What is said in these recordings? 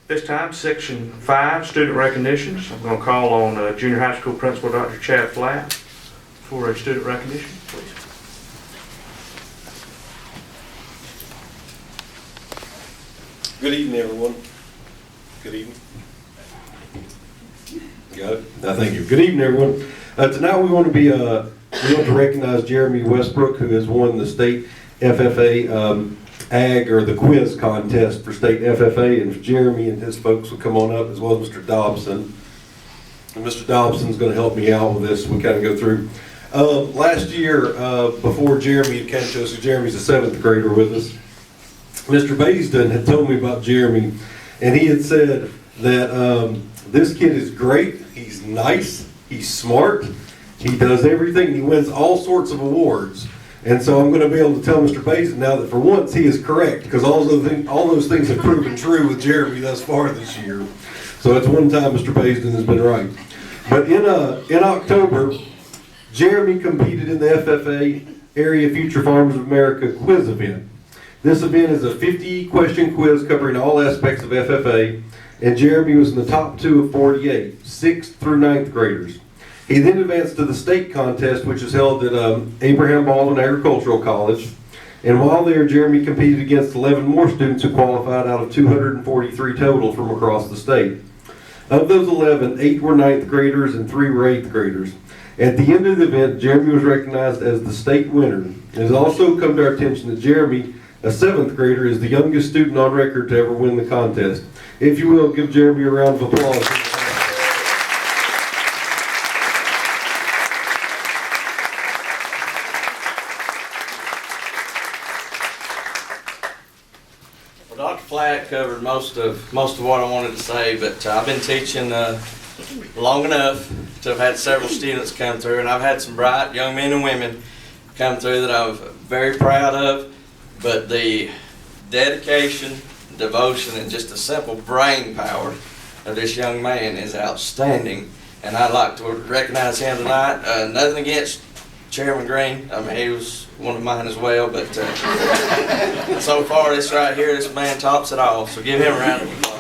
This time, Section 5, Student Recognitions. I'm going to call on Junior High School Principal Dr. Chad Flatt for a student recognition, please. Good evening, everyone. Good evening. Got it? Thank you. Good evening, everyone. Tonight we want to recognize Jeremy Westbrook, who has won the state FFA Ag or the quiz contest for state FFA, and if Jeremy and his folks will come on up, as well as Mr. Dobson. And Mr. Dobson's going to help me out with this. We kind of go through. Last year, before Jeremy had came to us, Jeremy's a 7th grader with us. Mr. Baisden had told me about Jeremy, and he had said that this kid is great, he's nice, he's smart, he does everything, he wins all sorts of awards. And so I'm going to be able to tell Mr. Baisden now that for once he is correct, because all those things have proven true with Jeremy thus far this year. So that's one time Mr. Baisden has been right. But in October, Jeremy competed in the FFA Area Future Farmers of America quiz event. This event is a 50-question quiz covering all aspects of FFA, and Jeremy was in the top 2 of 48, 6th through 9th graders. He then advanced to the state contest, which is held at Abraham Baldwin Agricultural College. And while there, Jeremy competed against 11 more students who qualified out of 243 total from across the state. Of those 11, 8 were 9th graders and 3 were 8th graders. At the end of the event, Jeremy was recognized as the state winner. It has also come to our attention that Jeremy, a 7th grader, is the youngest student on record to ever win the contest. If you will, give Jeremy a round of applause. Well, Dr. Flatt covered most of what I wanted to say, but I've been teaching long enough to have had several students come through, and I've had some bright young men and women come through that I'm very proud of. But the dedication, devotion, and just the simple brain power of this young man is outstanding. And I'd like to recognize him tonight. Nothing against Chairman Green. I mean, he was one of mine as well. But so far, this right here, this man tops it all. So give him a round of applause.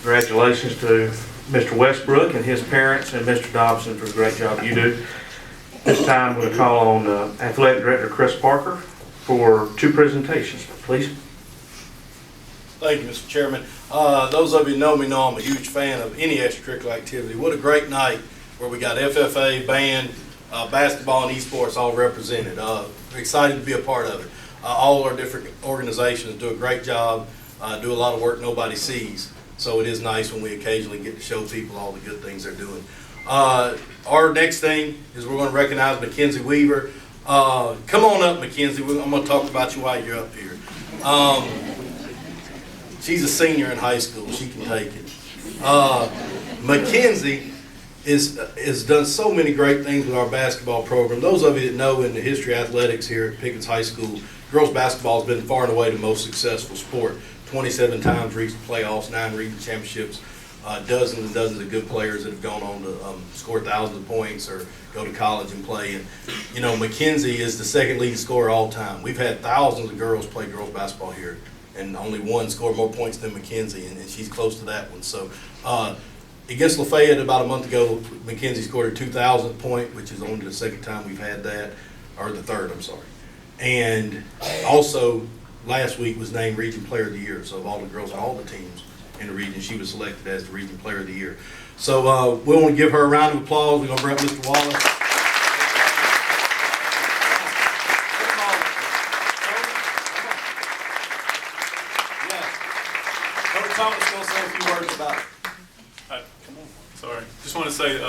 Congratulations to Mr. Westbrook and his parents and Mr. Dobson for the great job you do. This time I'm going to call on Athletic Director Chris Parker for 2 presentations, please. Thank you, Mr. Chairman. Those of you who know me know I'm a huge fan of any extracurricular activity. What a great night where we got FFA, band, basketball, and esports all represented. We're excited to be a part of it. All our different organizations do a great job, do a lot of work nobody sees. So it is nice when we occasionally get to show people all the good things they're doing. Our next thing is we're going to recognize Mackenzie Weaver. Come on up, Mackenzie. I'm going to talk about you while you're up here. She's a senior in high school. She can take it. Mackenzie has done so many great things with our basketball program. Those of you that know in the history of athletics here at Pickens High School, girls basketball has been far and away the most successful sport. 27 times reached the playoffs, 9 region championships, dozens and dozens of good players that have gone on to score thousands of points or go to college and play. And you know, Mackenzie is the 2nd leading scorer all time. We've had thousands of girls play girls basketball here, and only one scored more points than Mackenzie, and she's close to that one. So against Lafayette about a month ago, Mackenzie scored her 2,000th point, which is only the 2nd time we've had that, or the 3rd, I'm sorry. And also last week was named Region Player of the Year. So of all the girls on all the teams in the region, she was selected as the Region Player of the Year. So we want to give her a round of applause. We're going to bring up Mr. Wallace. Coach Thomas is going to say a few words about it. Come on. Sorry. Just want to say,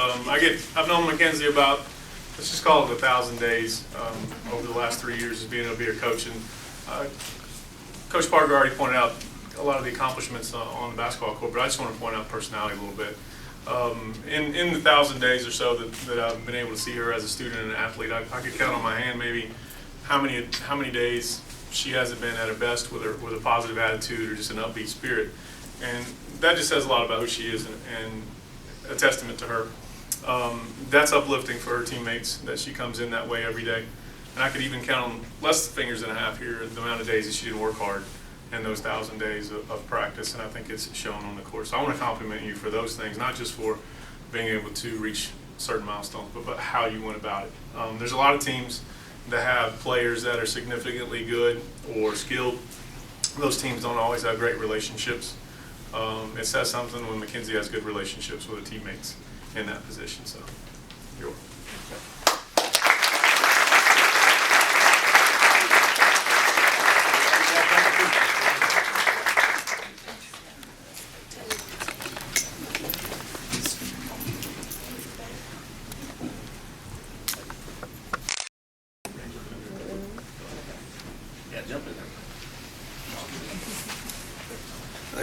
I've known Mackenzie about, let's just call it 1,000 days over the last 3 years as being able to be her coach. And Coach Parker already pointed out a lot of the accomplishments on the basketball court, but I just want to point out personality a little bit. In the 1,000 days or so that I've been able to see her as a student and an athlete, I could count on my hand maybe how many days she hasn't been at her best with a positive attitude or just an upbeat spirit. And that just says a lot about who she is and a testament to her. That's uplifting for her teammates that she comes in that way every day. And I could even count on less fingers than a half here the amount of days that she didn't work hard in those 1,000 days of practice, and I think it's shown on the court. So I want to compliment you for those things, not just for being able to reach certain milestones, but how you went about it. There's a lot of teams that have players that are significantly good or skilled. Those teams don't always have great relationships. It says something when Mackenzie has good relationships with the teammates in that position. So, you're welcome. Yeah, jump in there.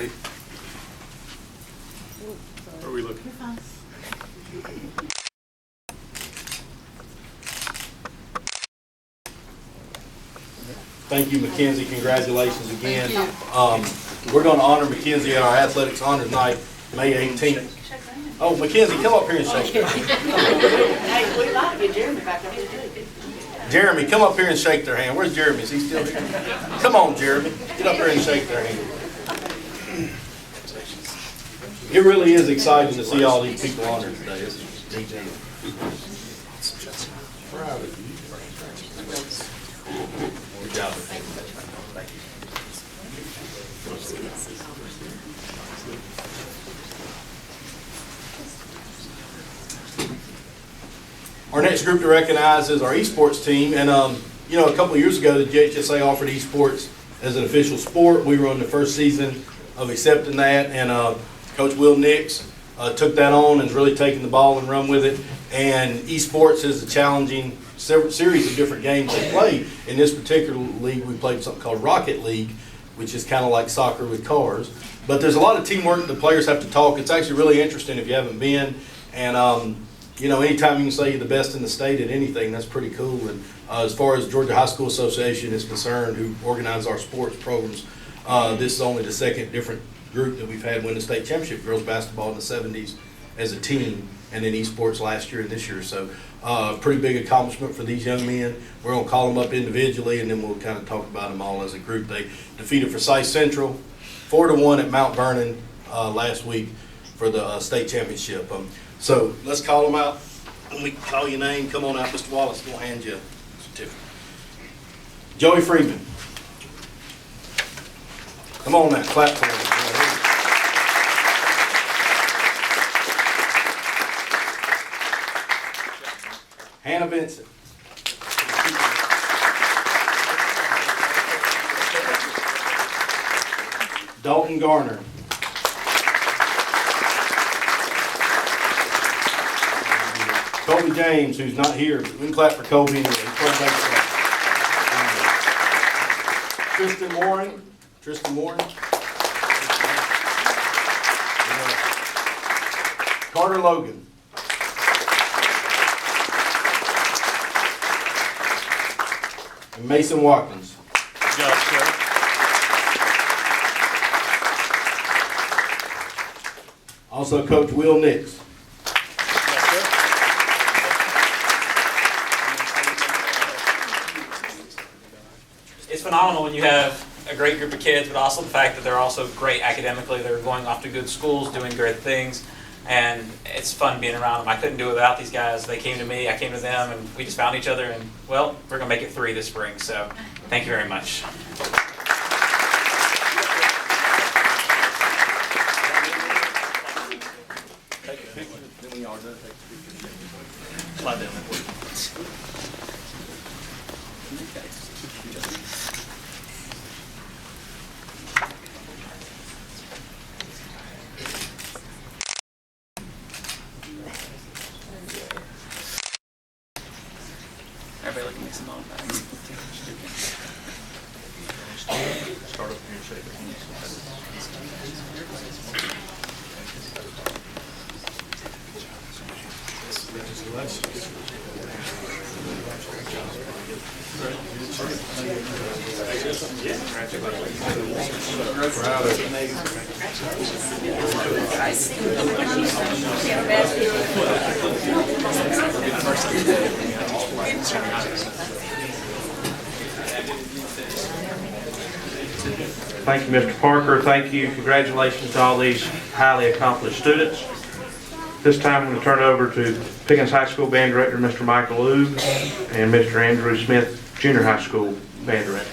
Hey. Where are we looking? Thank you, Mackenzie. Congratulations again. We're going to honor Mackenzie at our athletics honors night, May 18th. Oh, Mackenzie, come up here and shake their hand. Hey, we'd like to get Jeremy back up here too. Jeremy, come up here and shake their hand. Where's Jeremy? Is he still here? Come on, Jeremy. Get up here and shake their hand. It really is exciting to see all these people honored today. This is a big deal. Good job. Our next group to recognize is our esports team. And, a couple of years ago, the JHSA offered esports as an official sport. We were on the first season of accepting that. And Coach Will Nix took that on and is really taking the ball and run with it. And esports is a challenging series of different games to play. In this particular league, we played something called Rocket League, which is kind of like soccer with cars. But there's a lot of teamwork. The players have to talk. It's actually really interesting if you haven't been. And, anytime you can say you're the best in the state at anything, that's pretty cool. And as far as Georgia High School Association is concerned, who organize our sports programs, this is only the second different group that we've had win the state championship, girls basketball in the 70s as a team, and then esports last year and this year. So pretty big accomplishment for these young men. We're going to call them up individually, and then we'll kind of talk about them all as a group. They defeated Forsyth Central 4-1 at Mount Vernon last week for the state championship. So let's call them out. When we call your name, come on out, Mr. Wallace. We'll hand you a certificate. Joey Freeman. Come on now, clap for him. Hannah Vincent. Dalton Garner. Kobe James, who's not here, but we can clap for Kobe anyway. Tristan Warren. Carter Logan. And Mason Watkins. Good job, sir. Also, Coach Will Nix. It's phenomenal when you have a great group of kids, but also the fact that they're also great academically. They're going off to good schools, doing great things, and it's fun being around them. I couldn't do it without these guys. They came to me, I came to them, and we just found each other, and, well, we're going to make it 3 this spring, so thank you very much. Start up here and shake your hands. Thank you, Mr. Parker. Thank you. Congratulations to all these highly accomplished students. This time, I'm going to turn it over to Pickens High School Band Director, Mr. Michael Loog, and Mr. Andrew Smith, Junior High School Band Director.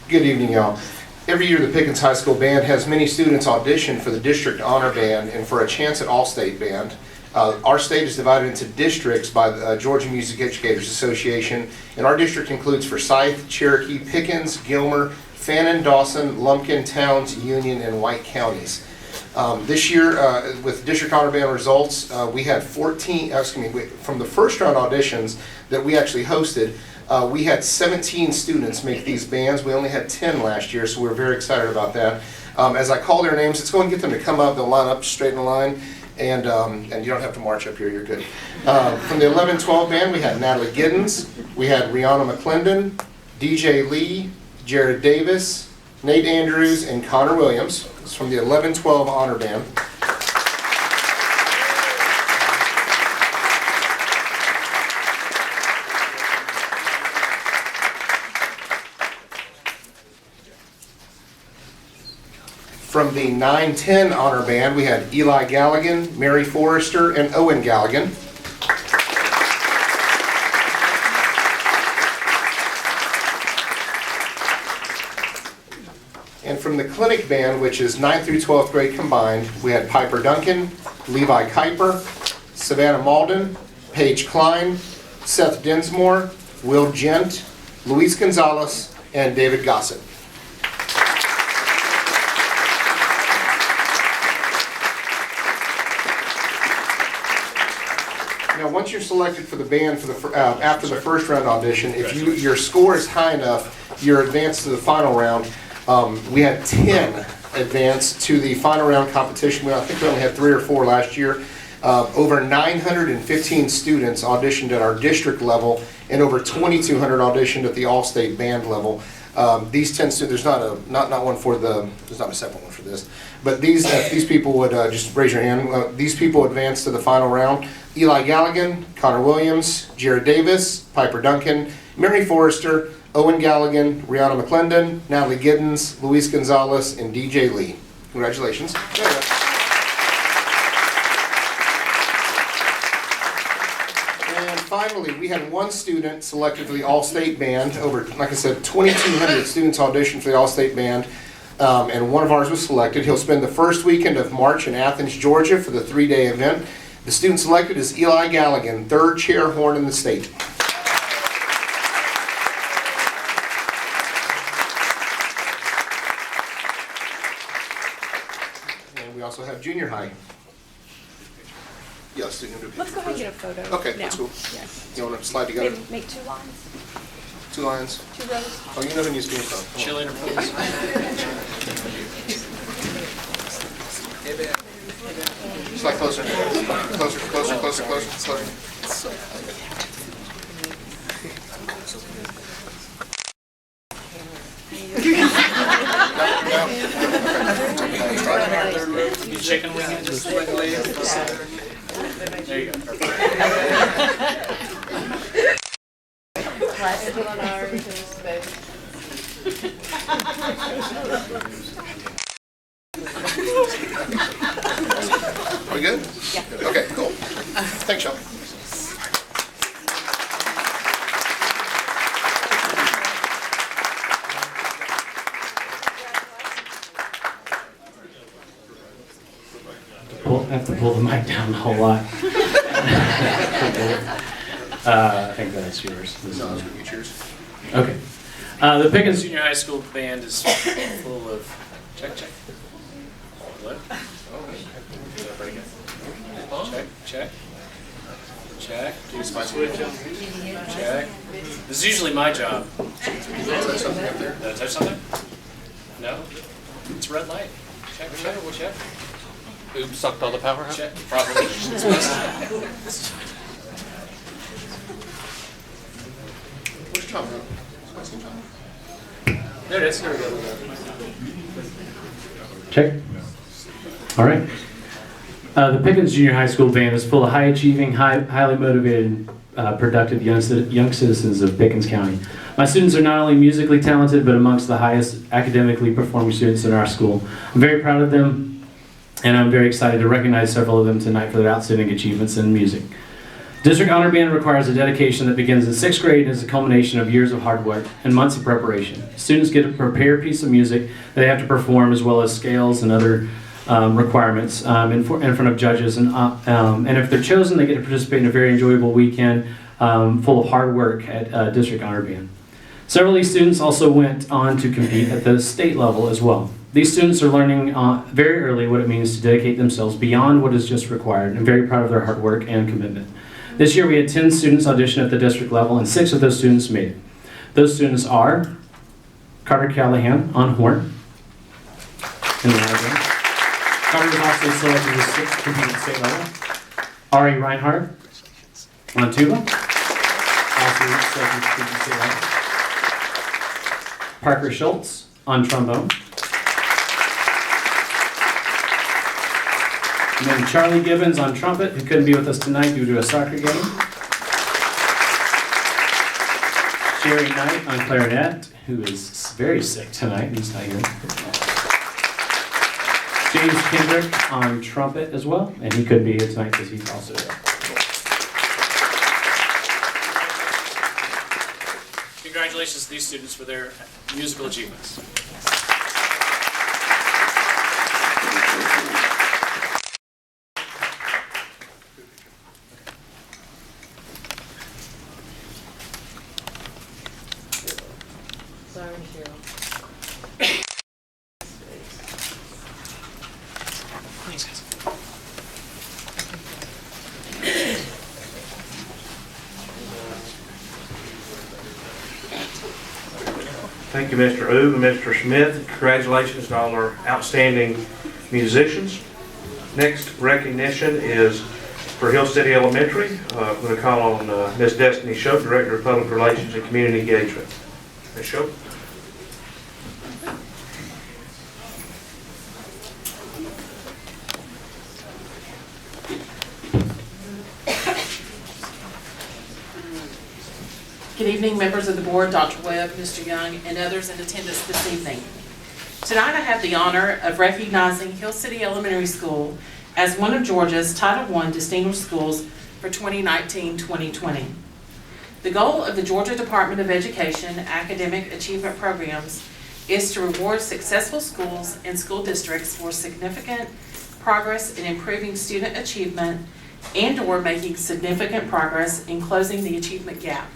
Good evening, y'all. Every year, the Pickens High School Band has many students audition for the District Honor Band and for a chance at All-State Band. Our state is divided into districts by the Georgia Music Educators Association, and our district includes Forsyth, Cherokee, Pickens, Gilmer, Fannin, Dawson, Lumpkin, Towns, Union, and White counties. This year, with District Honor Band results, we had from the first round auditions that we actually hosted, we had 17 students make these bands. We only had 10 last year, so we're very excited about that. As I call their names, let's go and get them to come up. They'll line up straight in the line, and you don't have to march up here, you're good. From the 11-12 band, we had Natalie Giddens, we had Rihanna McClendon, DJ Lee, Jared Davis, Nate Andrews, and Connor Williams. It's from the 11-12 Honor Band. From the 9-10 Honor Band, we had Eli Galligan, Mary Forrester, and Owen Galligan. And from the Clinic Band, which is 9th through 12th grade combined, we had Piper Duncan, Levi Kuiper, Savannah Malden, Paige Klein, Seth Dinsmore, Will Gent, Luis Gonzalez, and David Gossett. Now, once you're selected for the band after the first round audition, if your score is high enough, you're advanced to the final round. We had 10 advance to the final round competition. I think we only had 3 or 4 last year. Over 915 students auditioned at our district level, and over 2,200 auditioned at the all-state band level. These 10 students, there's not one for the, there's not a separate one for this, but these people would, just raise your hand, these people advanced to the final round. Eli Galligan, Connor Williams, Jared Davis, Piper Duncan, Mary Forrester, Owen Galligan, Rihanna McClendon, Natalie Giddens, Luis Gonzalez, and DJ Lee. Congratulations. And finally, we had one student selected for the All-State Band. Over, like I said, 2,200 students auditioned for the All-State Band, and one of ours was selected. He'll spend the first weekend of March in Athens, Georgia for the 3-day event. The student selected is Eli Galligan, 3rd chair horn in the state. And we also have junior high. Yes, student. Let's go ahead and get a photo. Okay, now. that's cool. Yeah. You want to slide together? Maybe make 2 lines, 2 lines. 2 rows. Oh, you know who needs to be in front. Cheerleader, please. Slide closer. Closer. You chicken wing it just like lay it. There you go. Plastic on ours and space. Are we good? Yeah. Okay, cool. Thanks, y'all. I have to pull the mic down a whole lot. I think that's yours. Okay. The Pickens Junior High School Band is full of... Check. What? Check. Check. Do you switch them? Check. This is usually my job. Did I touch something up there? Did I touch something? No? It's a red light. Check, check, check. Oops, sucked all the power out. Check, probably. Where's Tom? Where's Tom? There it is. There we go. Check. All right. The Pickens Junior High School Band is full of high-achieving, highly motivated, productive young citizens of Pickens County. My students are not only musically talented, but amongst the highest academically performing students in our school. I'm very proud of them, and I'm very excited to recognize several of them tonight for their outstanding achievements in music. District Honor Band requires a dedication that begins in 6th grade and is a culmination of years of hard work and months of preparation. Students get a prepared piece of music that they have to perform, as well as scales and other requirements in front of judges, and if they're chosen, they get to participate in a very enjoyable weekend full of hard work at District Honor Band. Several of these students also went on to compete at the state level as well. These students are learning very early what it means to dedicate themselves beyond what is just required, and very proud of their hard work and commitment. This year we had 10 students audition at the district level, and 6 of those students made it. Those students are Carter Callahan on horn in the honor band. Carter was also selected to compete at state level. Ari Reinhardt on tuba, also selected to compete at state level. Parker Schultz on trombone. And then Charlie Gibbons on trumpet, who couldn't be with us tonight due to a soccer game. Sherry Knight on clarinet, who is very sick tonight, he's not here. James Kendrick on trumpet as well, and he couldn't be here tonight because he's also there. Congratulations to these students for their musical achievements. Sorry, Cheryl. Thanks, guys. Thank you, Mr. Oob and Mr. Smith. Congratulations to all our outstanding musicians. Next recognition is for Hill City Elementary. I'm going to call on Ms. Destiny Shope, Director of Public Relations and Community Engagement. Ms. Shope. Good evening, members of the board, Dr. Webb, Mr. Young, and others in attendance this evening. Tonight I have the honor of recognizing Hill City Elementary School as one of Georgia's Title I Distinguished Schools for 2019-2020. The goal of the Georgia Department of Education Academic Achievement Programs is to reward successful schools and school districts for significant progress in improving student achievement and/or making significant progress in closing the achievement gap.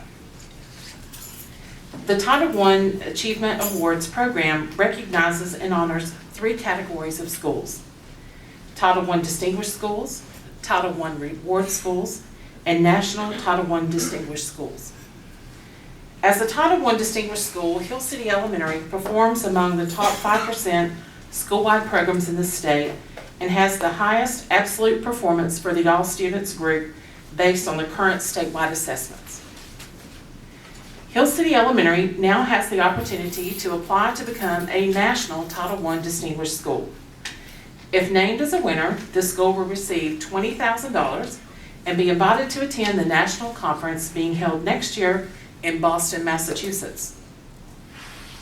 The Title I Achievement Awards program recognizes and honors 3 categories of schools: Title I Distinguished Schools, Title I Reward Schools, and National Title I Distinguished Schools. As a Title I Distinguished School, Hill City Elementary performs among the top 5% school-wide programs in the state and has the highest absolute performance for the all students group based on the current statewide assessments. Hill City Elementary now has the opportunity to apply to become a national Title I Distinguished School. If named as a winner, the school will receive $20,000 and be invited to attend the national conference being held next year in Boston, Massachusetts.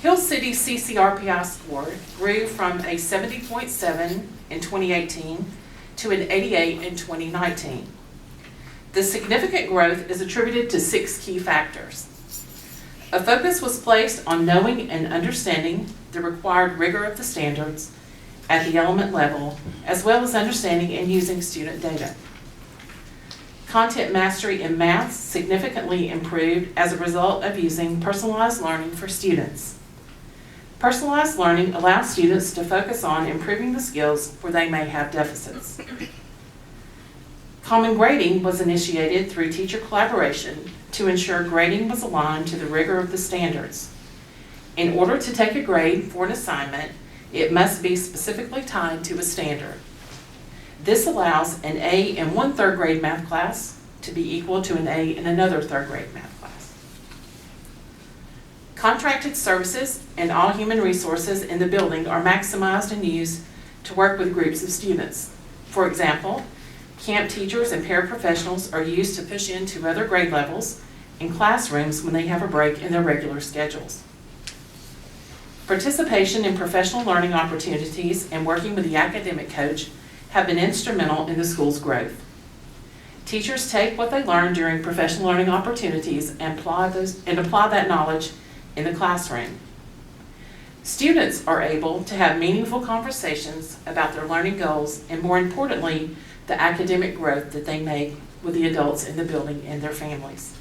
Hill City's CCRPI score grew from a 70.7 in 2018 to an 88 in 2019. The significant growth is attributed to 6 key factors. A focus was placed on knowing and understanding the required rigor of the standards at the element level, as well as understanding and using student data. Content mastery in math significantly improved as a result of using personalized learning for students. Personalized learning allows students to focus on improving the skills where they may have deficits. Common grading was initiated through teacher collaboration to ensure grading was aligned to the rigor of the standards. In order to take a grade for an assignment, it must be specifically tied to a standard. This allows an A in one third grade math class to be equal to an A in another third grade math class. Contracted services and all human resources in the building are maximized and used to work with groups of students. For example, camp teachers and paraprofessionals are used to push into other grade levels in classrooms when they have a break in their regular schedules. Participation in professional learning opportunities and working with the academic coach have been instrumental in the school's growth. Teachers take what they learn during professional learning opportunities and apply that knowledge in the classroom. Students are able to have meaningful conversations about their learning goals and, more importantly, the academic growth that they make with the adults in the building and their families.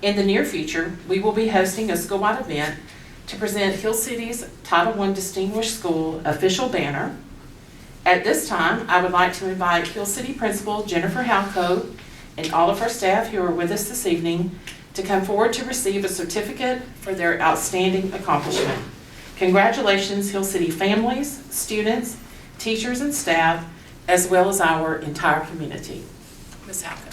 In the near future, we will be hosting a school-wide event to present Hill City's Title I Distinguished School official banner. At this time, I would like to invite Hill City Principal Jennifer Halco and all of our staff who are with us this evening to come forward to receive a certificate for their outstanding accomplishment. Congratulations, Hill City families, students, teachers, and staff, as well as our entire community. Ms. Halco.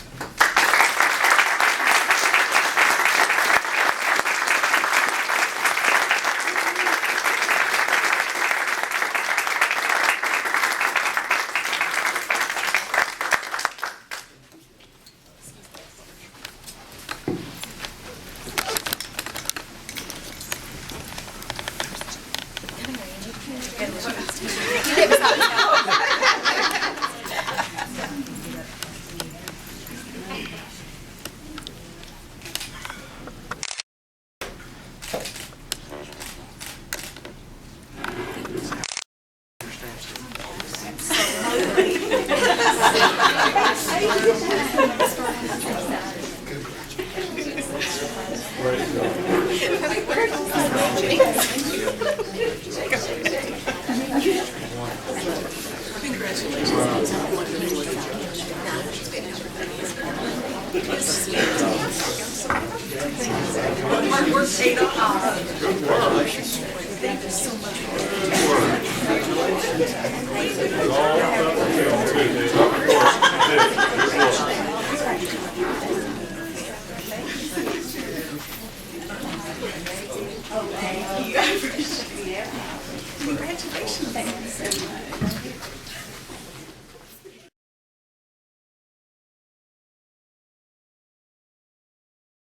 Thank you so much.